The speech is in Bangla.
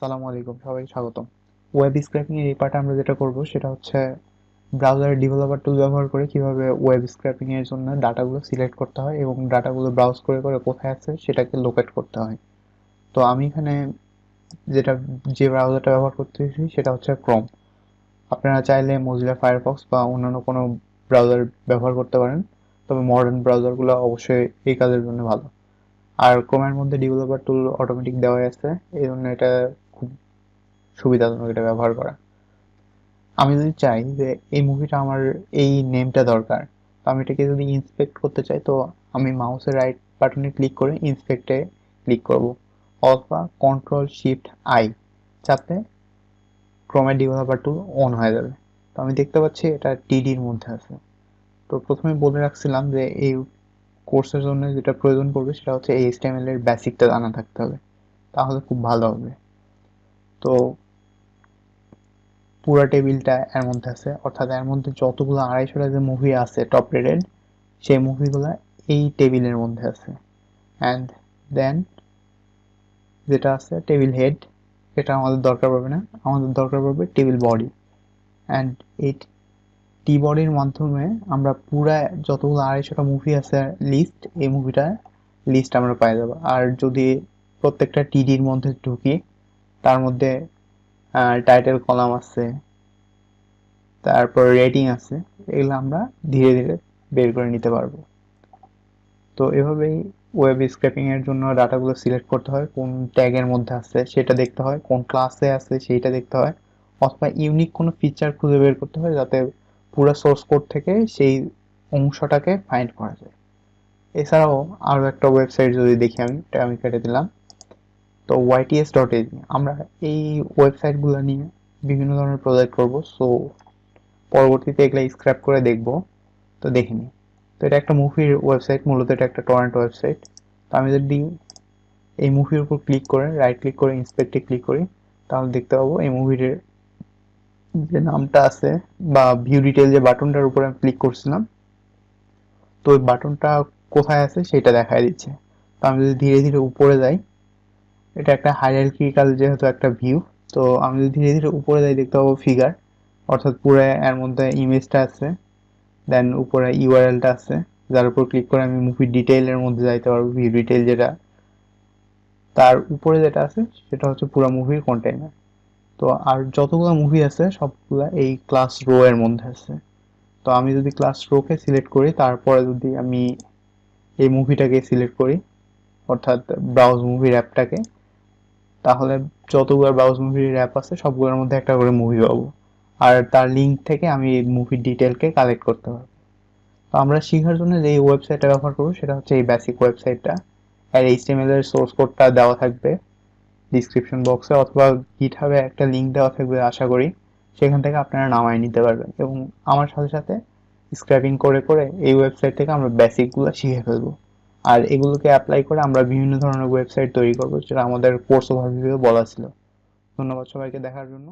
আসসালামু আলাইকুম, সবাই স্বাগতম। ওয়েব স্ক্র্যাপিং এর এই পার্টে আমরা যেটা করব সেটা হচ্ছে ব্রাউজার ডেভেলপার টুল ব্যবহার করে কিভাবে ওয়েব স্ক্র্যাপিং এর জন্য ডাটাগুলো সিলেক্ট করতে হয় এবং ডাটাগুলো ব্রাউজ করে করে কোথায় আছে সেটাকে লোকেট করতে হয়। তো আমি এখানে যেটা যে ব্রাউজারটা ব্যবহার করতেছি সেটা হচ্ছে ক্রোম। আপনারা চাইলে মোজিলা ফায়ারফক্স বা অন্যান্য কোনো ব্রাউজার ব্যবহার করতে পারেন, তবে মডার্ন ব্রাউজারগুলো অবশ্যই এই কাজের জন্য ভালো। আর ক্রোমের মধ্যে ডেভেলপার টুল অটোমেটিক দেওয়াই আছে, এই জন্য এটা খুব সুবিধাজনক এটা ব্যবহার করা। আমি যদি চাই যে এই মুভিটা আমার এই নেমটা দরকার, তো আমি এটাকে যদি ইন্সপেক্ট করতে চাই, তো আমি মাউসের রাইট বাটনে ক্লিক করে ইন্সপেক্টে ক্লিক করব, অথবা কন্ট্রোল শিফট আই চাপলে ক্রোমের ডেভেলপার টুল অন হয়ে যাবে। তো আমি দেখতে পাচ্ছি এটা টিডির মধ্যে আছে। তো প্রথমে বলে রাখছিলাম যে এই কোর্সের জন্য যেটা প্রয়োজন পড়বে সেটা হচ্ছে এইচটিএমএল এর বেসিকটা জানা থাকতে হবে, তাহলে খুব ভালো হবে। তো পুরো টেবিলটা এর মধ্যে আছে, অর্থাৎ এর মধ্যে যতগুলো 250টা যে মুভি আছে টপ রেটেড, সেই মুভিগুলো এই টেবিলের মধ্যে আছে। অ্যান্ড দেন যেটা আছে টেবিল হেড, এটা আমাদের দরকার পড়বে না, আমাদের দরকার পড়বে টেবিল বডি। অ্যান্ড এই টি বডির মাধ্যমে আমরা পুরা যতগুলো 250টা মুভি আছে লিস্ট, এই মুভিটা লিস্ট আমরা পাই যাবো। আর যদি প্রত্যেকটা টিডির মধ্যে ঢুকি, তার মধ্যে টাইটেল কলাম আছে, তারপর রেটিং আছে, এগুলো আমরা ধীরে ধীরে বের করে নিতে পারবো। তো এভাবেই ওয়েব স্ক্র্যাপিং এর জন্য ডাটাগুলো সিলেক্ট করতে হয়, কোন ট্যাগের মধ্যে আছে সেটা দেখতে হয়, কোন ক্লাসে আছে সেইটা দেখতে হয়, অথবা ইউনিক কোনো ফিচার খুঁজে বের করতে হয় যাতে পুরো সোর্স কোড থেকে সেই অংশটাকে ফাইন্ড করা যায়। এছাড়াও আরও একটা ওয়েবসাইট যদি দেখি, আমি এটা আমি কেটে দিলাম। তো yts.in, আমরা এই ওয়েবসাইটগুলো নিয়ে বিভিন্ন ধরনের প্রজেক্ট করব, সো পরবর্তীতে এগুলা স্ক্র্যাপ করে দেখব। তো দেখিনি। তো এটা একটা মুভির ওয়েবসাইট, মূলত এটা একটা টরেন্ট ওয়েবসাইট। তো আমি যদি এই মুভির উপর ক্লিক করে রাইট ক্লিক করে ইন্সপেক্টে ক্লিক করি, তাহলে দেখতে পাবো এই মুভির যে নামটা আছে বা ভিউ ডিটেল যে বাটনটার উপরে আমি ক্লিক করছিলাম, তো ওই বাটনটা কোথায় আছে সেটা দেখায় দিচ্ছে। তো আমি যদি ধীরে ধীরে উপরে যাই, এটা একটা হায়ারার্কিক্যাল যেহেতু একটা ভিউ, তো আমি যদি ধীরে ধীরে উপরে যাই দেখতে পাবো ফিগার, অর্থাৎ পুরো এর মধ্যে ইমেজটা আছে, দেন উপরে ইউআরএলটা আছে, যার উপর ক্লিক করে আমি মুভি ডিটেইলের মধ্যে যাইতে পারবো। ভিউ ডিটেইল যেটা, তার উপরে যেটা আছে সেটা হচ্ছে পুরো মুভির কন্টেইনার। তো আর যতগুলো মুভি আছে সবগুলা এই ক্লাস রো এর মধ্যে আছে। তো আমি যদি ক্লাস রো কে সিলেক্ট করি, তারপরে যদি আমি এই মুভিটাকে সিলেক্ট করি, অর্থাৎ ব্রাউজ মুভির অ্যাপটাকে, তাহলে যতগুলো ব্রাউজ মুভির অ্যাপ আছে সবগুলোর মধ্যে একটা করে মুভি পাবো। আর তার লিঙ্ক থেকে আমি এই মুভির ডিটেলকে কালেক্ট করতে পারবো। তো আমরা শেখার জন্য যে ওয়েবসাইটটা ব্যবহার করবো সেটা হচ্ছে এই বেসিক ওয়েবসাইটটা। আর এইচটিএমএল এর সোর্স কোডটা দেওয়া থাকবে ডিসক্রিপশন বক্সে, অথবা গিটহাবে একটা লিঙ্ক দেওয়া থাকবে আশা করি, সেখান থেকে আপনারা নামায় নিতে পারবেন। এবং আমার সাথে সাথে স্ক্র্যাপিং করে করে এই ওয়েবসাইট থেকে আমরা বেসিকগুলো শিখে ফেলবো। আর এগুলোকে অ্যাপ্লাই করে আমরা বিভিন্ন ধরনের ওয়েবসাইট তৈরি করবো, যেটা আমাদের কোর্স ওভারভিউয়ে বলা ছিল। ধন্যবাদ সবাইকে দেখার জন্য।